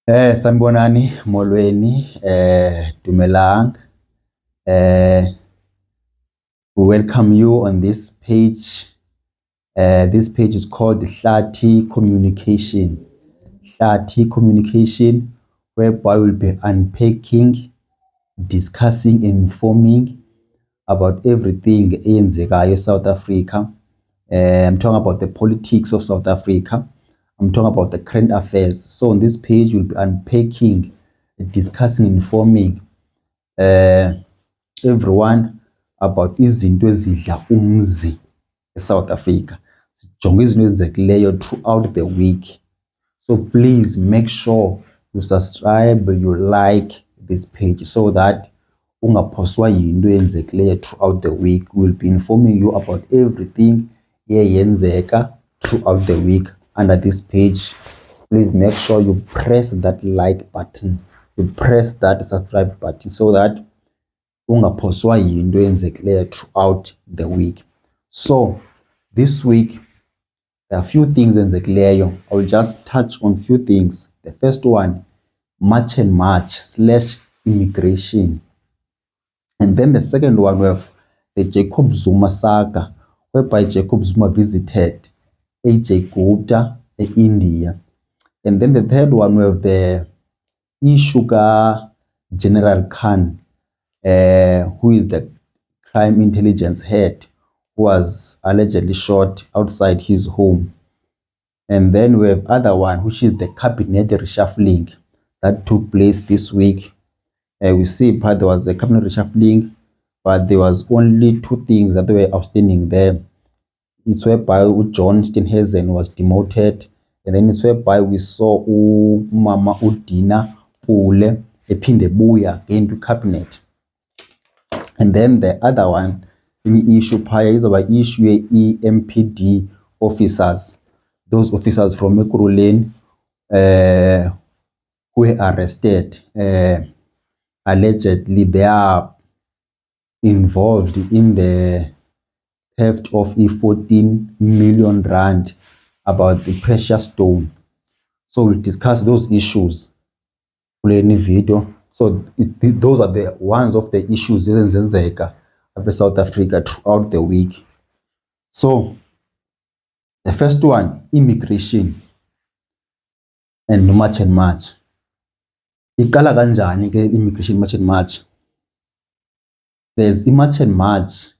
Sanibonani, molweni, dumelang. We welcome you on this page. This page is called Hlathi Communication. Hlathi Communication, whereby we'll be unpacking, discussing, and informing about everything in South Africa. I'm talking about the politics of South Africa. I'm talking about the current affairs. So on this page, we'll be unpacking, discussing, informing everyone about izinto ezidla umzi eSouth Africa. Sijonge izinto ezenzekileyo throughout the week. So please make sure you subscribe, you like this page so that ungaphoswa yinto eyenzekileyo throughout the week. We'll be informing you about everything eyenzeka throughout the week under this page. Please make sure you press that like button, you press that subscribe button so that ungaphoswa yinto eyenzekileyo throughout the week. So this week there are a few things enzekileyo. I will just touch on few things. The first one, March and March / immigration. And then the second one, we have the Jacob Zuma saga, whereby Jacob Zuma visited AJ Gupta in India. And then the third one, we have the Ishuka General Khan, who is the crime intelligence head, who was allegedly shot outside his home. And then we have other one, which is the cabinet reshuffling that took place this week. We see there was a cabinet reshuffling, but there was only two things that were outstanding there. It's whereby John Steenhuisen was demoted, and then it's whereby we saw Mama Udina Pule ephinde buya into cabinet. And then the other one, the issue is about issue EMPD officers. Those officers from Ekurhuleni who were arrested, allegedly they are involved in the theft of 14 million rand about the precious stone. So we'll discuss those issues in the video. So those are the ones of the issues ezenzeka of South Africa throughout the week. So the first one, immigration and March and March. Iqala kanjani ke immigration March and March? There's March and March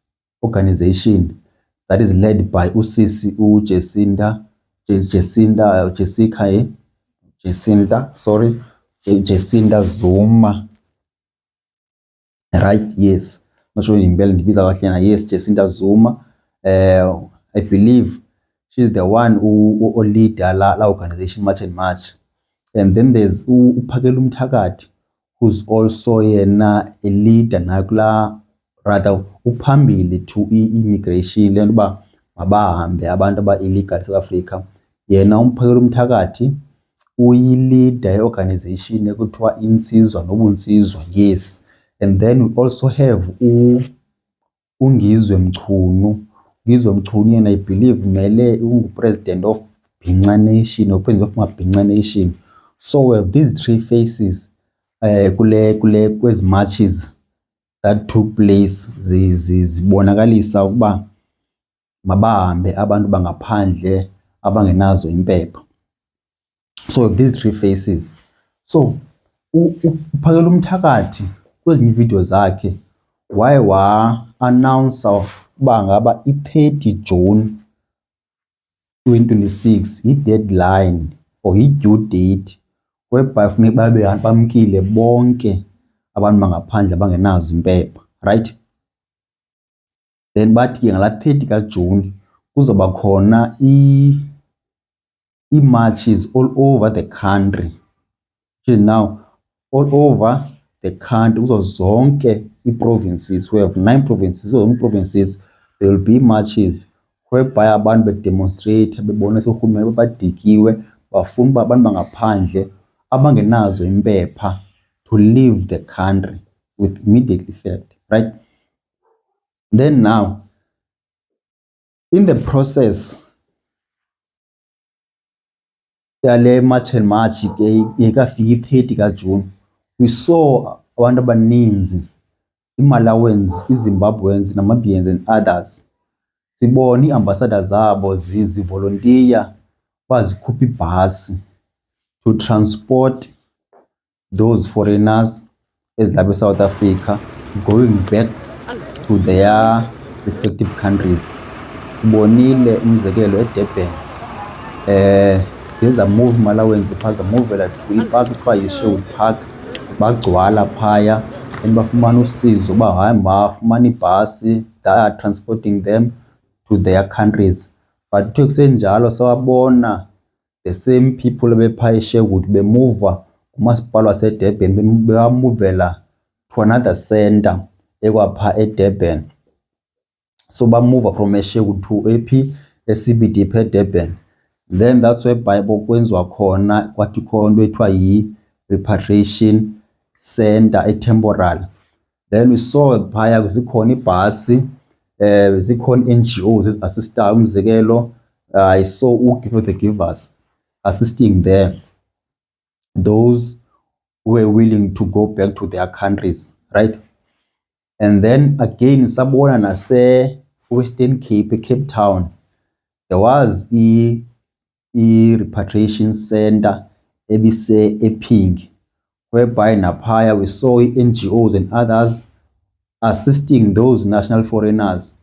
organization that is led by Usisi Jacinda Zuma. Right, yes. Not sure in yes, Jacinda Zuma. I believe she's the one who lead la organization March and March. And then there's Uphakela Umthakathi, who's also a leader nakula, rather uphambili to immigration lento ba mabahambe abantu aba illegal South Africa. Yena Uphakela Umthakathi uyi-leader organization ekuthiwa Insizwa Nobunsizwa, yes. And then we also have uNgizwe Mchunu. Ngizwe Mchunu yena I believe mele president of Bhinca Nation or president of Mabhinca Nation. So we have these three faces kwezi marches that took place zibonakalisa ukuba mabahambe abantu bangaphandle abangenazo impepha. So these three faces. So Uphakela Umthakathi kwezinye video zakhe announce uba ngaba i-30 June 2026 i-deadline or i-due date whereby funeka babe bamkile bonke abantu bangaphandle abangenazo impepha, right? Then bathi ke ngala 30 kaJune kuzoba khona marches all over the country. Now all over the country, kuzo zonke i-provinces, we have 9 provinces. So in provinces there will be marches whereby abantu be-demonstrate bebonisa urhulumente babadikiwe bafuna uba abantu bangaphandle abangenazo impepha to leave the country with immediate effect, right? Then now in the process yale March and March ikafika i-30 kaJune, we saw abantu abaninzi, iMalawians, iZimbabweans, Namibians and others. Sibona iambassadors zabo zivolunteer bazikhupha ibhasi to transport those foreigners ezilapha eSouth Africa going back to their respective countries. Sibonile umzekelo eDurban, there's a move Malawians phaza movela to ipark kuthiwa yiSherwood Park, bagcwala phaya and bafumana usizo bahamba bafumana ibhasi that are transporting them to their countries. But kuthe kusenjalo sawabona the same people bephaya eSherwood bemuva umasipala waseDurban bamuvela to another center ekwapha eDurban. So bamuva from eSherwood to CBD eDurban. Then that's where Bible kwenziwa khona kwathi khona ethiwa yi-repatriation center eTemporal. Then we saw phaya zikhona ibhasi, zikhona NGOs eziassistayo, umzekelo I saw uGive the Givers assisting there, those who were willing to go back to their countries, right? And then again sabona nase Western Cape Town, there was a repatriation center ebise ePing, whereby naphaya we saw NGOs and others assisting those national foreigners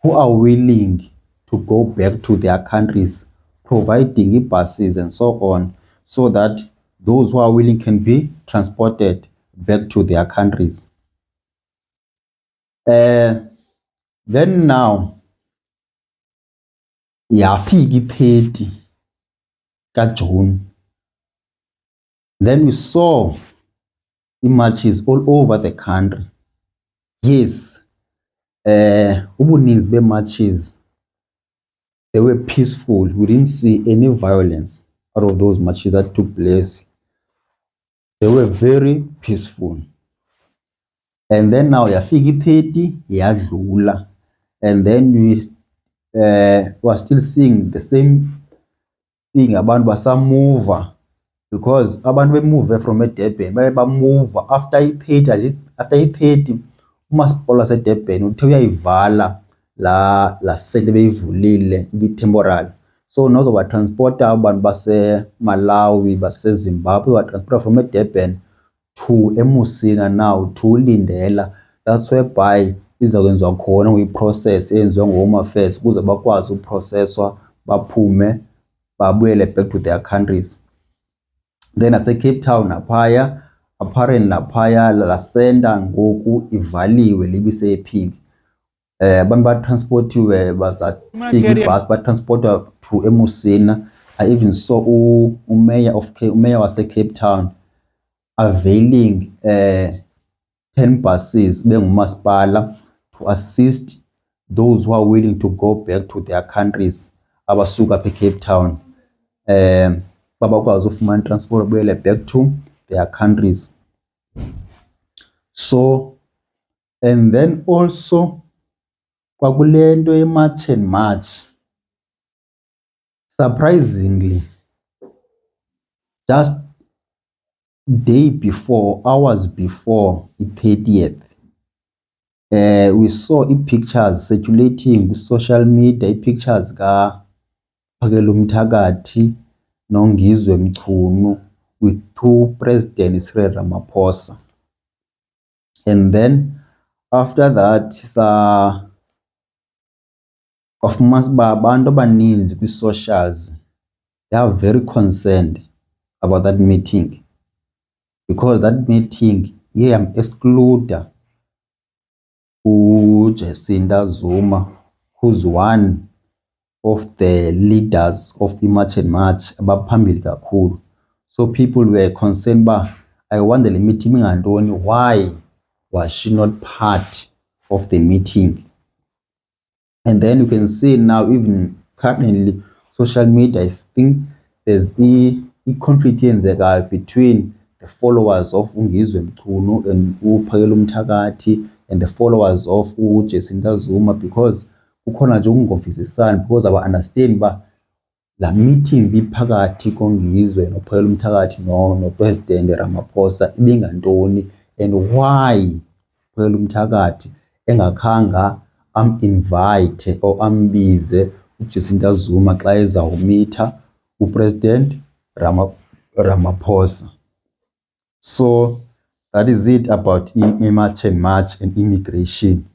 who are willing to go back to their countries, providing buses and so on, so that those who are willing can be transported back to their countries. Then now yafika i-30 kaJune. Then we saw marches all over the country. Yes, ubuninzi be-marches, they were peaceful. We didn't see any violence out of those marches that took place. They were very peaceful. And then now yafika i-30 yadlula, and then we were still seeing the same thing, abantu basamuva, because abantu bemove from eDurban bamuva after i-30 umasipala waseDurban uthe uyayivala la sente beyivulile ibi-temporal. So nozoba transporta abantu base-Malawi, base-Zimbabwe, batransporta from eDurban to eMusina now to Lindela. That's whereby izakwenziwa khona kwi-process eyenziwa ngo-Home Affairs ukuze bakwazi uprocesswa baphume babuyele back to their countries. Then ase-Cape Town naphaya, apparently naphaya la center ngoku ivaliwe libise ePing. Abantu batransportiwe bazafika ibhasi batransportwa to eMusina. I even saw umayor wase-Cape Town availing 10 buses bengumasipala to assist those who are willing to go back to their countries abasuka apha eCape Town, babakwazi ufumana transport buyele back to their countries. So, and then also kwakule nto ye-March and March, surprisingly, just day before, hours before i-30th, we saw pictures circulating ku social media, pictures ka Phakela Umthakathi noNgizwe Mchunu with two presidents, Cyril Ramaphosa. And then after that abantu abaninzi kwi-socials, they are very concerned about that meeting, because that meeting exclude Jacinda Zuma, who's one of the leaders of the March and March abaphambili kakhulu. So people were concerned I wonder the meeting ingantoni, why was she not part of the meeting? And then you can see now, even currently social media, I think there's a conflict between the followers of uNgizwe Mchunu and uPhakela Umthakathi and the followers of Jacinda Zuma, because kukhona nje ukungovisisani, because aba understand la meeting biphakathi kongizwe nophela umthakathi no President Ramaphosa ibingantoni, and why phela umthakathi engakhanga am-invite or ambize uJacinta Zuma xa ezawumitha uPresident Ramaphosa. So that is it about March and March and immigration.